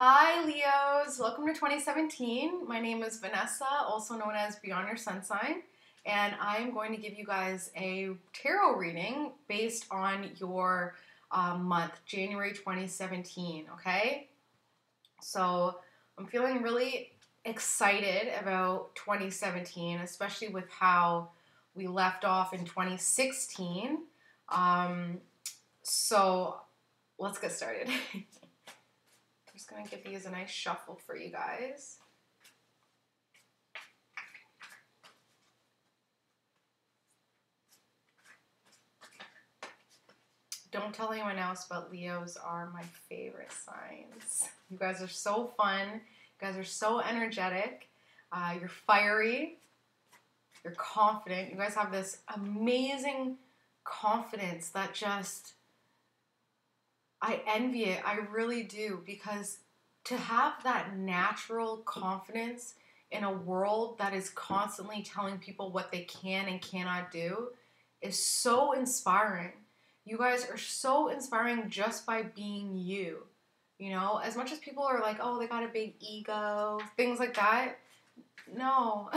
Hi Leos, welcome to 2017. My name is Vanessa, also known as Beyond Your Sun Sign, and I'm going to give you guys a tarot reading based on your month, January 2017, okay? So I'm feeling really excited about 2017, especially with how we left off in 2016. Um, so let's get started. I'm just going to give these a nice shuffle for you guys. Don't tell anyone else, but Leos are my favorite signs. You guys are so fun. You guys are so energetic. You're fiery. You're confident. You guys have this amazing confidence that just, I envy it. I really do, because to have that natural confidence in a world that is constantly telling people what they can and cannot do is so inspiring. You guys are so inspiring just by being you. You know, as much as people are like, oh, they got a big ego, things like that. No.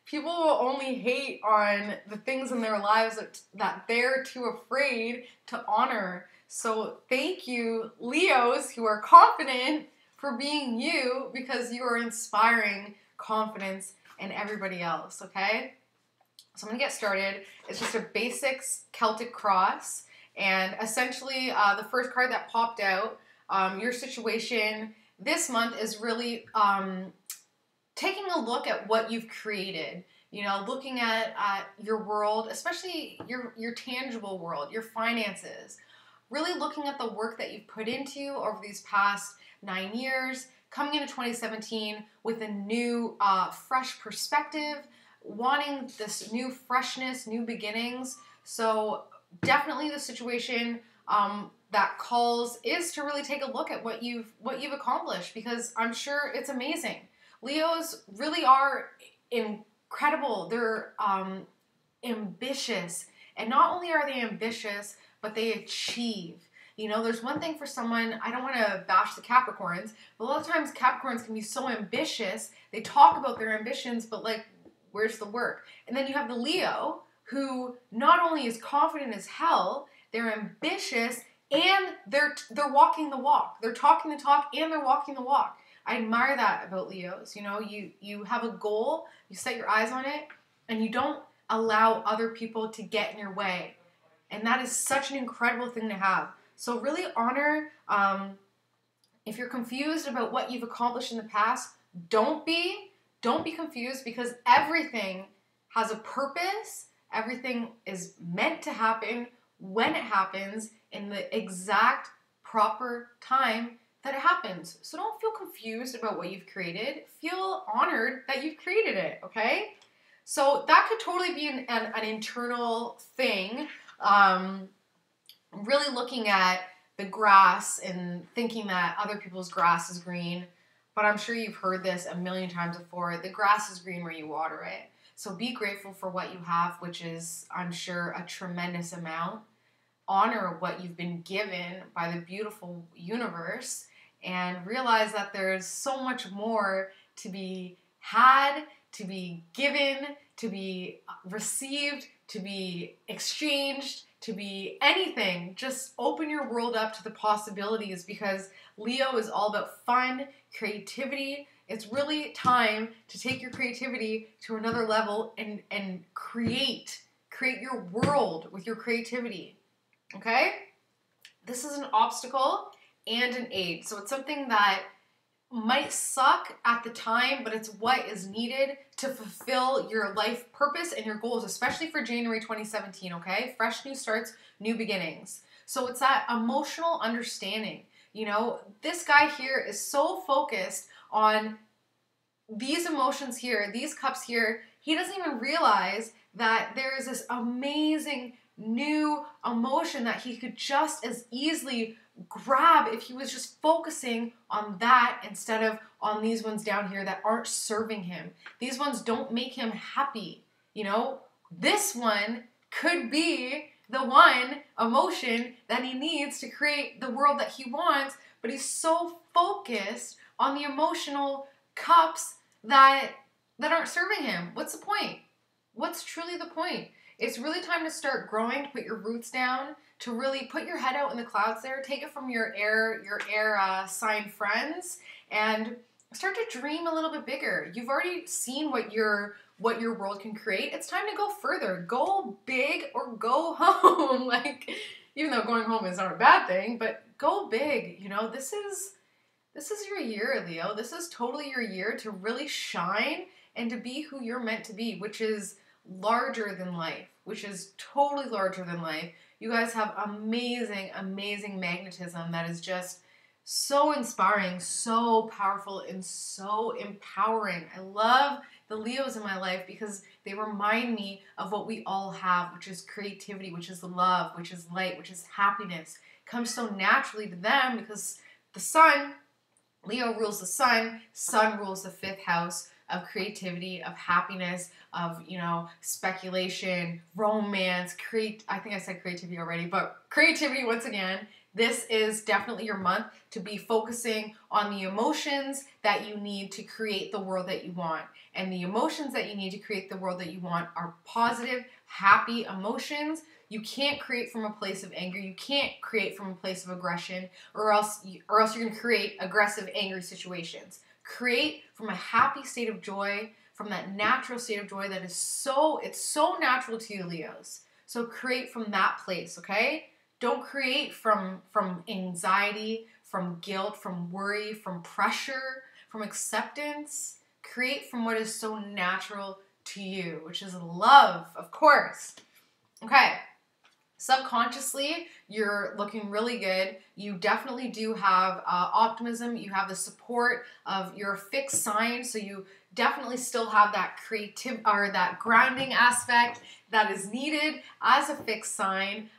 People will only hate on the things in their lives that they're too afraid to honor. So thank you, Leos, who are confident, for being you, because you are inspiring confidence in everybody else, okay? So I'm going to get started. It's just a basics Celtic cross. And essentially, the first card that popped out, your situation this month is really taking a look at what you've created. You know, looking at your world, especially your tangible world, your finances. Really looking at the work that you've put into over these past 9 years, coming into 2017 with a new, fresh perspective, wanting this new freshness, new beginnings. So definitely the situation that calls is to really take a look at what you've accomplished, because I'm sure it's amazing. Leos really are incredible. They're ambitious, and not only are they ambitious, but they achieve. You know, there's one thing for someone, I don't want to bash the Capricorns, but a lot of times Capricorns can be so ambitious. They talk about their ambitions, but like, where's the work? And then you have the Leo, who not only is confident as hell, they're ambitious, and they're walking the walk. They're talking the talk, and they're walking the walk. I admire that about Leos. You know, you have a goal, you set your eyes on it, and you don't allow other people to get in your way. And that is such an incredible thing to have. So really honor, if you're confused about what you've accomplished in the past, don't be confused, because everything has a purpose. Everything is meant to happen when it happens in the exact proper time that it happens. So don't feel confused about what you've created. Feel honored that you've created it, okay? So that could totally be an internal thing. Really looking at the grass and thinking that other people's grass is green. But I'm sure you've heard this a million times before. The grass is green where you water it. So be grateful for what you have, which is, I'm sure, a tremendous amount. Honor what you've been given by the beautiful universe, and realize that there's so much more to be had, to be given, to be received, to be exchanged, to be anything. Just open your world up to the possibilities, because Leo is all about fun, creativity. It's really time to take your creativity to another level and create your world with your creativity. Okay? This is an obstacle and an aid. So it's something that might suck at the time, but it's what is needed to fulfill your life purpose and your goals, especially for January 2017, okay? Fresh new starts, new beginnings. So it's that emotional understanding. You know, this guy here is so focused on these emotions here, these cups here, he doesn't even realize that there is this amazing new emotion that he could just as easily grab if he was just focusing on that instead of on these ones down here that aren't serving him. These ones don't make him happy. You know, this one could be the one emotion that he needs to create the world that he wants, but he's so focused on the emotional cups that aren't serving him. What's the point? What's truly the point? It's really time to start growing, to put your roots down, to really put your head out in the clouds there, take it from your air sign friends, and start to dream a little bit bigger. You've already seen what your world can create. It's time to go further. Go big or go home. Like, even though going home is not a bad thing, but go big. You know, this is your year, Leo. This is totally your year to really shine and to be who you're meant to be, which is larger than life, which is totally larger than life. You guys have amazing, amazing magnetism that is just so inspiring, so powerful, and so empowering. I love the Leos in my life because they remind me of what we all have, which is creativity, which is love, which is light, which is happiness. It comes so naturally to them because the sun, Leo rules the sun rules the 5th house of creativity, of happiness, of, you know, speculation, romance, I think I said creativity already, but creativity once again. This is definitely your month to be focusing on the emotions that you need to create the world that you want. And the emotions that you need to create the world that you want are positive, happy emotions. You can't create from a place of anger. You can't create from a place of aggression, or else you're going to create aggressive, angry situations. Create from a happy state of joy, from that natural state of joy that is it's so natural to you, Leos. So create from that place, okay? Don't create from anxiety, from guilt, from worry, from pressure, from acceptance. Create from what is so natural to you, which is love, of course. Okay. Subconsciously, you're looking really good. You definitely do have optimism. You have the support of your fixed sign, so you definitely still have that creative or that grounding aspect that is needed as a fixed sign.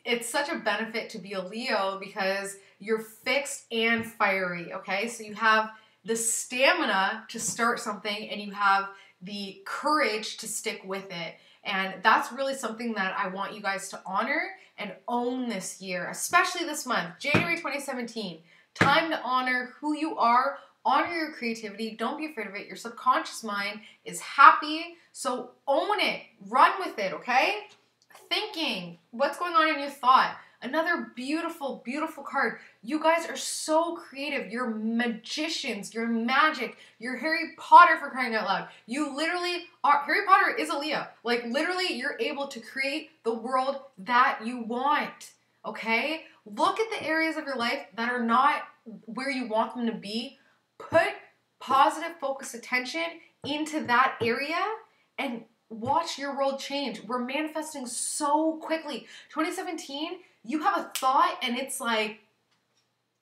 It's such a benefit to be a Leo because you're fixed and fiery, okay? So you have the stamina to start something and you have the courage to stick with it. And that's really something that I want you guys to honor and own this year, especially this month, January 2017. Time to honor who you are, honor your creativity. Don't be afraid of it. Your subconscious mind is happy, so own it. Run with it, okay? Thinking, what's going on in your thought? Another beautiful, beautiful card. You guys are so creative. You're magicians. You're magic. You're Harry Potter, for crying out loud. You literally are. Harry Potter is a Leo. Like, literally, you're able to create the world that you want. Okay? Look at the areas of your life that are not where you want them to be. Put positive, focused attention into that area and watch your world change. We're manifesting so quickly. 2017, you have a thought and it's like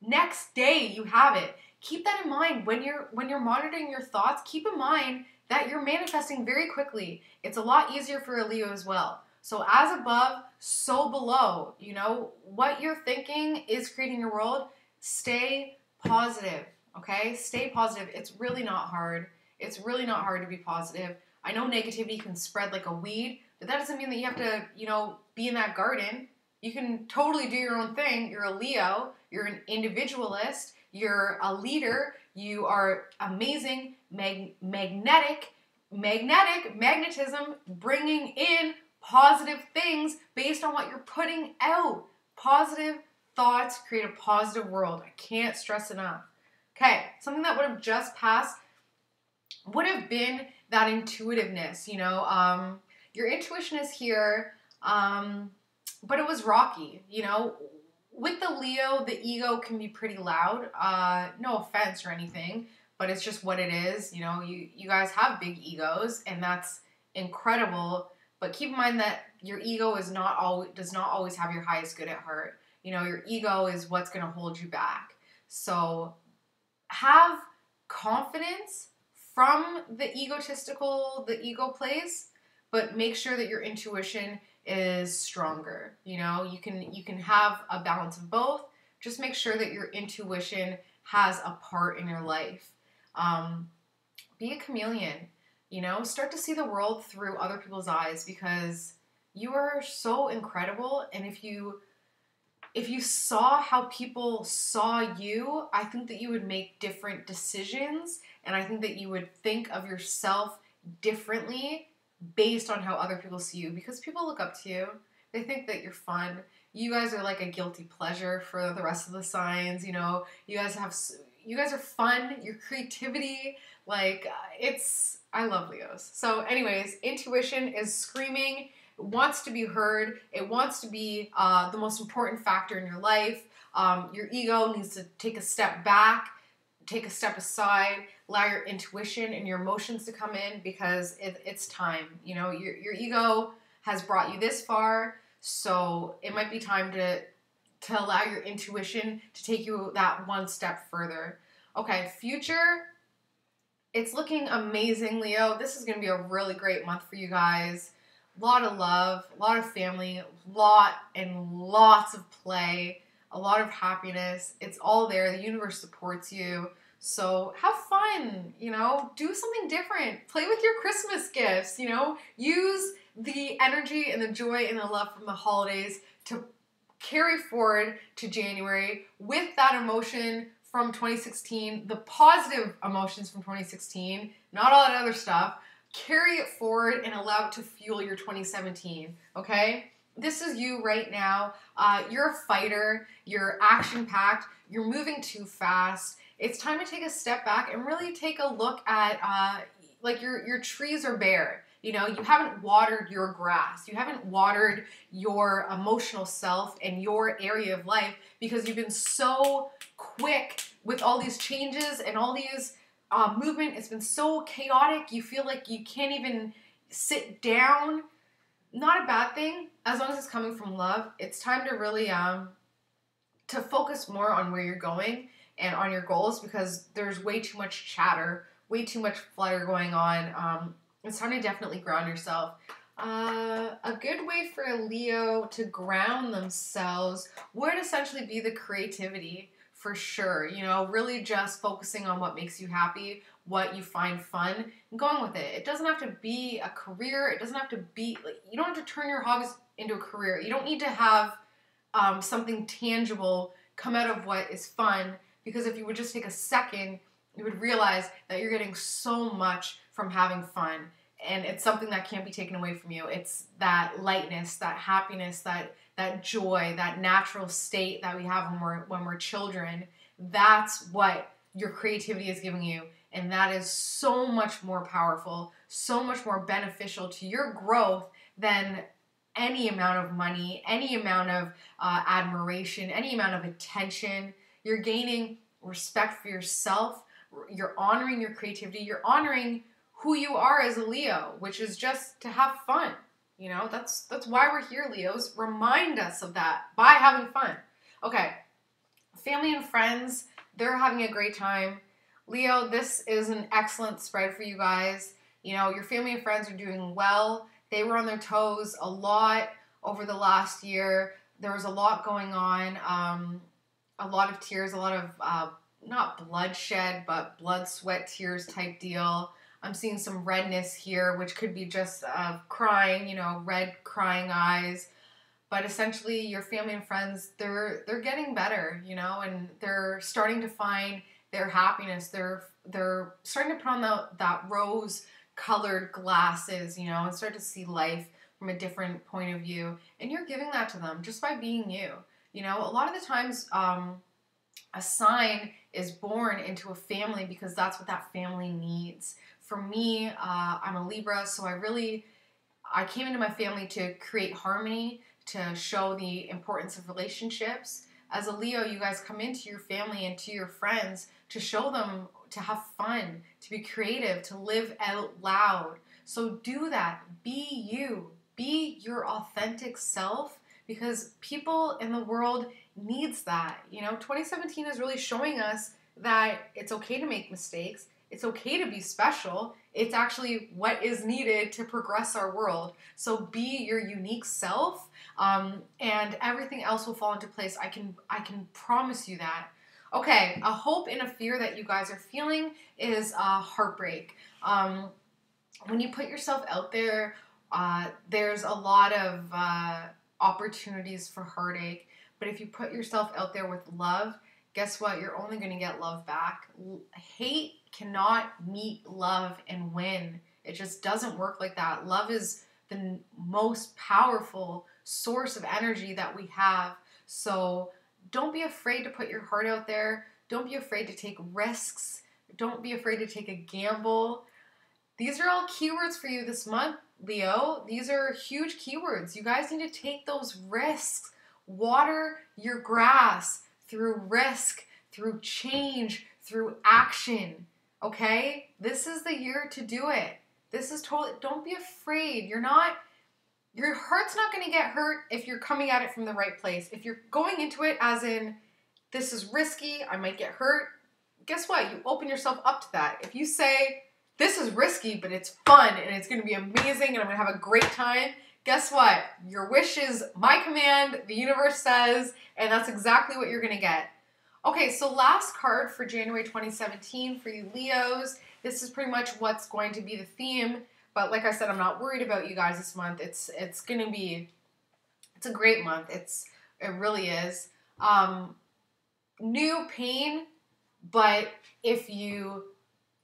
next day you have it. Keep that in mind when you're monitoring your thoughts. Keep in mind that you're manifesting very quickly. It's a lot easier for a Leo as well. So as above, so below. You know, what you're thinking is creating your world. Stay positive, okay? Stay positive. It's really not hard. It's really not hard to be positive. I know negativity can spread like a weed, but that doesn't mean that you have to, you know, be in that garden. You can totally do your own thing. You're a Leo. You're an individualist. You're a leader. You are amazing, magnetism, bringing in positive things based on what you're putting out. Positive thoughts create a positive world. I can't stress enough. Okay, something that would have just passed would have been that intuitiveness, you know. Your intuition is here, but it was rocky, you know. With the Leo, the ego can be pretty loud. No offense or anything, but it's just what it is. You know, you guys have big egos, and that's incredible. But keep in mind that your ego does not always have your highest good at heart. You know, your ego is what's going to hold you back. So have confidence from the ego place, but make sure that your intuition is stronger. You know, you can have a balance of both. Just make sure that your intuition has a part in your life. Be a chameleon. You know, start to see the world through other people's eyes because you are so incredible. And if you if you saw how people saw you, I think that you would make different decisions, and I think that you would think of yourself differently based on how other people see you, because people look up to you. They think that you're fun. You guys are like a guilty pleasure for the rest of the signs, you know. You guys are fun. Your creativity, like, I love Leos. So anyways, intuition is screaming. It wants to be heard. It wants to be the most important factor in your life. Your ego needs to take a step back, take a step aside, allow your intuition and your emotions to come in, because it's time. You know, your ego has brought you this far, so it might be time to allow your intuition to take you that one step further. Okay, future, it's looking amazing, Leo. This is going to be a really great month for you guys. A lot of love, a lot of family, lots of play, a lot of happiness. It's all there. The universe supports you. So have fun, you know, do something different. Play with your Christmas gifts, you know, use the energy and the joy and the love from the holidays to carry forward to January with that emotion from 2016, the positive emotions from 2016, not all that other stuff. Carry it forward and allow it to fuel your 2017, okay? This is you right now. You're a fighter. You're action-packed. You're moving too fast. It's time to take a step back and really take a look at, like, your trees are bare. You know, you haven't watered your grass. You haven't watered your emotional self and your area of life because you've been so quick with all these changes and all these movement. It's been so chaotic. You feel like you can't even sit down. Not a bad thing, as long as it's coming from love. It's time to really to focus more on where you're going and on your goals, because there's way too much chatter, way too much flutter going on. It's time to definitely ground yourself. A good way for a Leo to ground themselves would essentially be the creativity, for sure. You know, really just focusing on what makes you happy, what you find fun, and going with it. It doesn't have to be a career. It doesn't have to be, like, you don't have to turn your hobbies into a career. You don't need to have something tangible come out of what is fun, because if you would just take a second, you would realize that you're getting so much from having fun, and it's something that can't be taken away from you. It's that lightness, that happiness, that joy, that natural state that we have when we're children. That's what your creativity is giving you, and that is so much more powerful, so much more beneficial to your growth than any amount of money, any amount of admiration, any amount of attention. You're gaining respect for yourself. You're honoring your creativity. You're honoring who you are as a Leo, which is just to have fun. You know, that's why we're here, Leos. Remind us of that by having fun. Okay, family and friends, they're having a great time. Leo, this is an excellent spread for you guys. You know, your family and friends are doing well. They were on their toes a lot over the last year. There was a lot going on, a lot of tears, a lot of not bloodshed, but blood, sweat, tears type deal. I'm seeing some redness here, which could be just crying, you know, red crying eyes. But essentially, your family and friends, they're getting better, you know, and they're starting to find their happiness. They're starting to put on that rose-colored glasses, you know, and start to see life from a different point of view. And you're giving that to them just by being you. You know, a lot of the times, a sign is born into a family because that's what that family needs. For me, I'm a Libra, so I came into my family to create harmony, to show the importance of relationships. As a Leo, you guys come into your family and to your friends to show them to have fun, to be creative, to live out loud. So do that. Be you. Be your authentic self, because people in the world needs that. You know, 2017 is really showing us that it's okay to make mistakes. It's okay to be special. It's actually what is needed to progress our world. So be your unique self, and everything else will fall into place. I can promise you that. Okay, a hope and a fear that you guys are feeling is heartbreak. When you put yourself out there, there's a lot of opportunities for heartache. But if you put yourself out there with love, guess what? You're only going to get love back. Hate cannot meet love and win. It just doesn't work like that. Love is the most powerful source of energy that we have. So don't be afraid to put your heart out there. Don't be afraid to take risks. Don't be afraid to take a gamble. These are all keywords for you this month, Leo. These are huge keywords. You guys need to take those risks. Water your grass through risk, through change, through action. Okay? This is the year to do it. This is totally, don't be afraid. Your heart's not going to get hurt if you're coming at it from the right place. If you're going into it as in, this is risky, I might get hurt, guess what? You open yourself up to that. If you say, this is risky, but it's fun and it's going to be amazing and I'm going to have a great time, guess what? Your wish is my command, the universe says, and that's exactly what you're going to get. Okay, so last card for January 2017 for you Leos. This is pretty much what's going to be the theme, but like I said, I'm not worried about you guys this month. It's going to be, it's a great month. It really is. New pain, but if you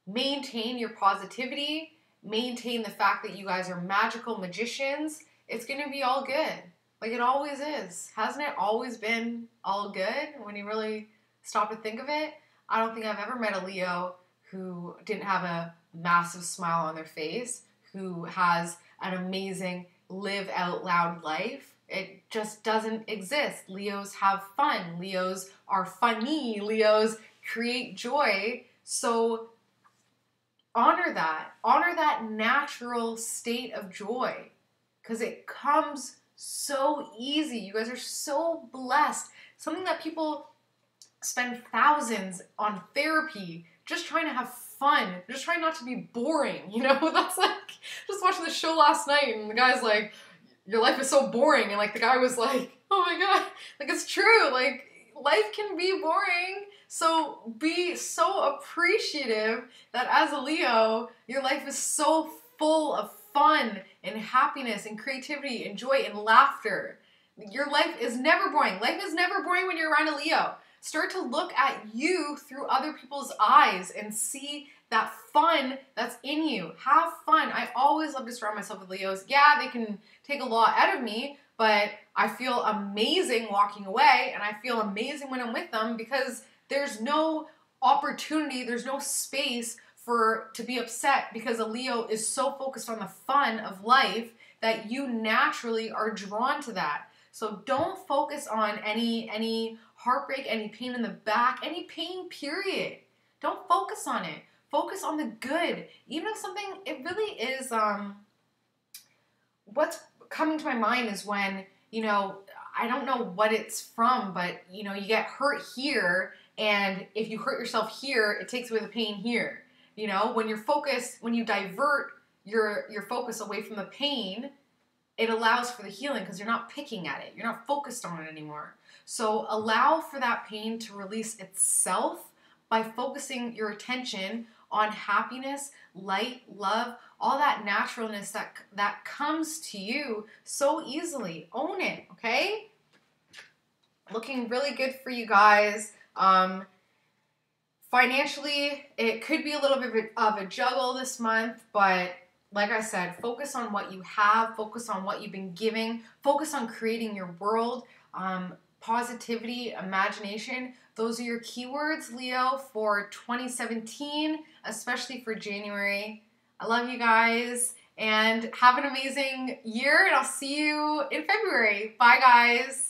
maintain your positivity, maintain the fact that you guys are magical magicians, it's going to be all good. Like it always is. Hasn't it always been all good when you really stop to think of it? I don't think I've ever met a Leo who didn't have a massive smile on their face, who has an amazing live out loud life. It just doesn't exist. Leos have fun. Leos are funny. Leos create joy. So honor that natural state of joy, because it comes so easy. You guys are so blessed. Something that people spend thousands on therapy, just trying to have fun, just trying not to be boring, you know? That's like, just watching the show last night and the guy's like, your life is so boring, and like the guy was like, oh my god, like it's true, like life can be boring. So be so appreciative that as a Leo, your life is so full of fun and happiness and creativity and joy and laughter. Your life is never boring. Life is never boring when you're around a Leo. Start to look at you through other people's eyes and see that fun that's in you. Have fun. I always love to surround myself with Leos. Yeah, they can take a lot out of me, but I feel amazing walking away, and I feel amazing when I'm with them because there's no opportunity, there's no space to be upset because a Leo is so focused on the fun of life that you naturally are drawn to that. So don't focus on any heartbreak, any pain in the back, any pain, period. Don't focus on it. Focus on the good. Even if something, it really is, what's coming to my mind is when, you know, I don't know what it's from, but, you know, you get hurt here, and if you hurt yourself here, it takes away the pain here. You know, when you're focused, when you divert your focus away from the pain, it allows for the healing because you're not picking at it. You're not focused on it anymore. So allow for that pain to release itself by focusing your attention on happiness, light, love, all that naturalness that comes to you so easily. Own it, okay? Looking really good for you guys. Financially, it could be a little bit of a juggle this month, but like I said, focus on what you have, focus on what you've been giving, focus on creating your world, positivity, imagination. Those are your keywords, Leo, for 2017, especially for January. I love you guys, and have an amazing year, and I'll see you in February. Bye, guys.